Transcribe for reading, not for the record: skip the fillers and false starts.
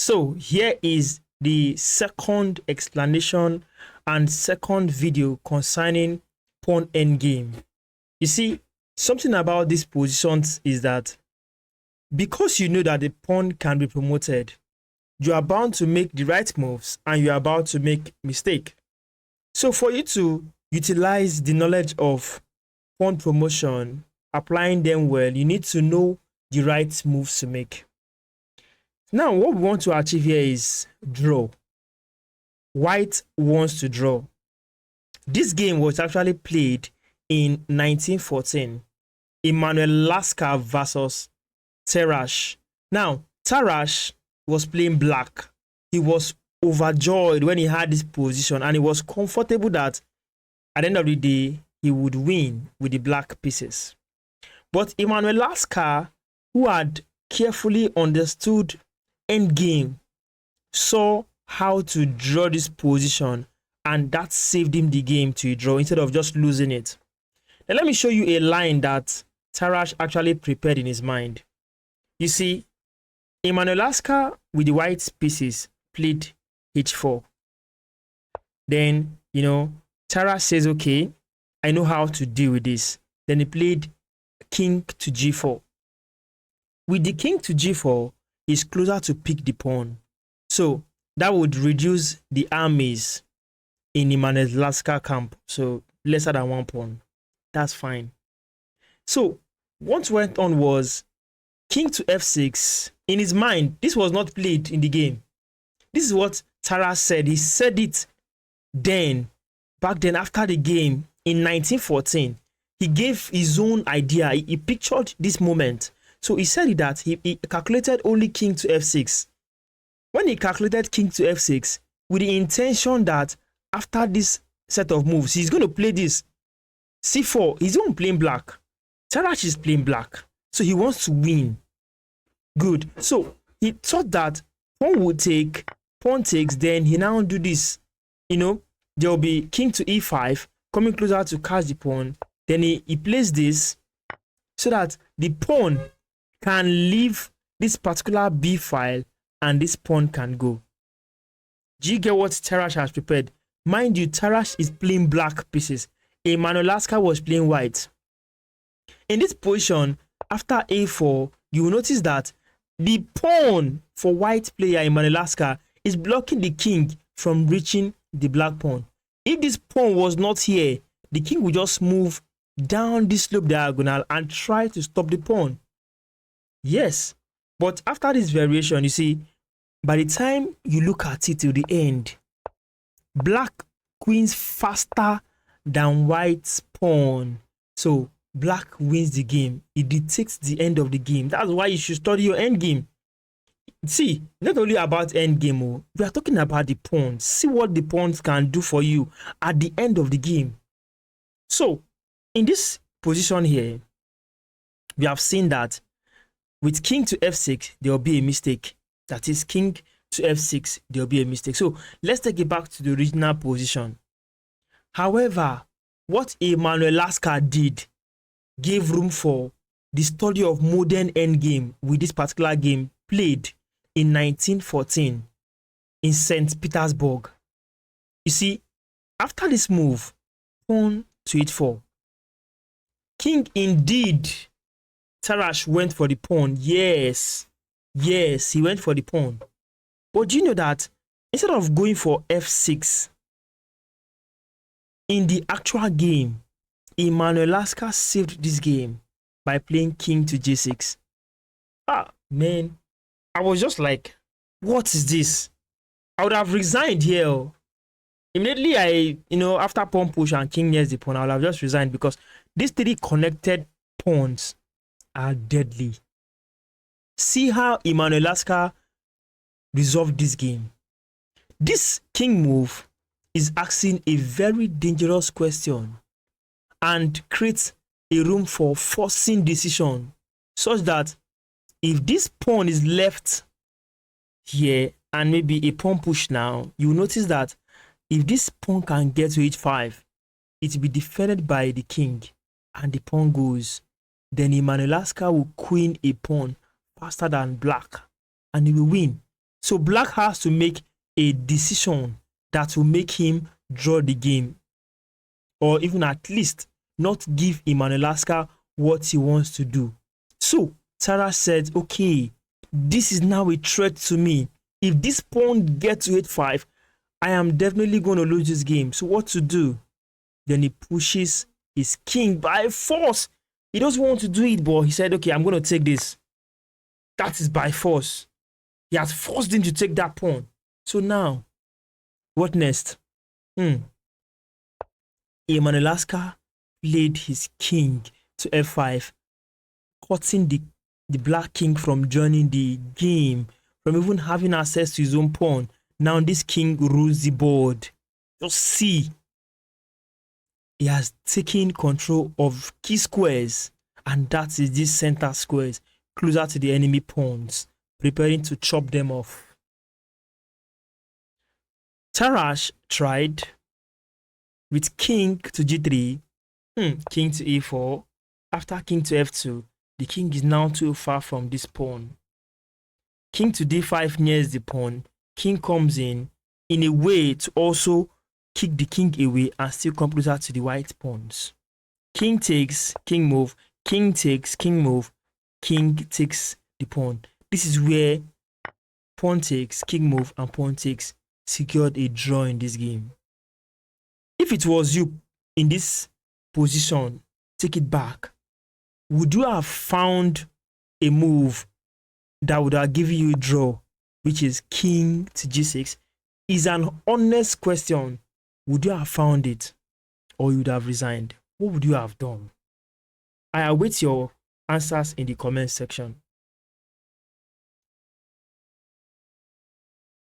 So here is the second explanation and second video concerning pawn endgame. You see, something about these positions is that because you know that the pawn can be promoted, you are bound to make the right moves and you are about to make mistake. So for you to utilize the knowledge of pawn promotion, applying them well, you need to know the right moves to make. Now, what we want to achieve here is draw. White wants to draw. This game was actually played in 1914. Emanuel Lasker versus Tarash. Now, Tarash was playing black. He was overjoyed when he had this position and he was comfortable that at the end of the day, he would win with the black pieces. But Emanuel Lasker, who had carefully understood endgame, saw how to draw this position, and that saved him the game to draw instead of just losing it. Now let me show you a line that Tarash actually prepared in his mind. You see, Emanuel Lasker with the white pieces played h4. Then, Tarash says, okay, I know how to deal with this. Then he played king to g4. With the king to g4, he's closer to pick the pawn. So that would reduce the armies in Emanuel Lasker camp. So lesser than one pawn. That's fine. So what went on was king to f6. In his mind, this was not played in the game. This is what Tarash said. He said it back then after the game in 1914. He gave his own idea. He pictured this moment. So he said that he calculated only king to f6. When he calculated king to f6, with the intention that after this set of moves, he's going to play this c4. He's not playing black. Tarash is playing black. So he wants to win. Good. So he thought that pawn would take, pawn takes, then he now do this. There will be king to e5, coming closer to catch the pawn. Then he plays this so that the pawn can leave this particular b file and this pawn can go. Do you get what Tarash has prepared? Mind you, Tarash is playing black pieces. Emanuel Lasker was playing white. In this position, after a4, you will notice that the pawn for white player Emanuel Lasker is blocking the king from reaching the black pawn. If this pawn was not here, the king would just move down this slope diagonal and try to stop the pawn. Yes, but after this variation, you see, by the time you look at it till the end, black wins faster than white's pawn. So black wins the game. It dictates the end of the game. That's why you should study your end game. See, not only about end game, we are talking about the pawns. See what the pawns can do for you at the end of the game. So in this position here, we have seen that with king to f6, there will be a mistake. That is, king to f6, there will be a mistake. So let's take it back to the original position. However, what Emanuel Lasker did gave room for the study of modern endgame with this particular game played in 1914 in St. Petersburg. You see, after this move, pawn to h4. King indeed, Tarash went for the pawn. Yes, he went for the pawn. But do you know that instead of going for f6, in the actual game, Emanuel Lasker saved this game by playing king to g6. Man, I was just like, what is this? I would have resigned here. Immediately, after pawn push and king nears the pawn, I would have just resigned because these three connected pawns are deadly. See how Emanuel Lasker resolved this game. This king move is asking a very dangerous question and creates a room for forcing decision, such that if this pawn is left here and maybe a pawn push now, you will notice that if this pawn can get to h5, it will be defended by the king and the pawn goes. Then Emanuel Lasker will queen a pawn faster than black and he will win. So So black has to make a decision that will make him draw the game, or even at least not give Immanuel what he wants to do. So Tara said, okay, this is now a threat to me. If this pawn gets to h5, I am definitely going to lose this game. So what to do? Then he pushes his king by force. He doesn't want to do it, but he said, okay, I'm going to take this. That is by force. He has forced him to take that pawn. So now, what next? Immanuel played his king to f5, cutting the black king from joining the game, from even having access to his own pawn. Now this king rules the board. Just see. He has taken control of key squares, and that is these center squares closer to the enemy pawns, preparing to chop them off. Tarash tried with king to g3, king to e4. After king to f2, the king is now too far from this pawn. King to d5 nears the pawn. King comes in a way to also kick the king away and still come closer to the white pawns. King takes, king move, king takes, king move, king takes the pawn. This is where pawn takes, king move, and pawn takes secured a draw in this game. If it was you in this position, take it back. Would you have found a move that would have given you a draw, which is king to g6? Is an honest question. Would you have found it, or you would have resigned? What would you have done? I await your answers in the comment section.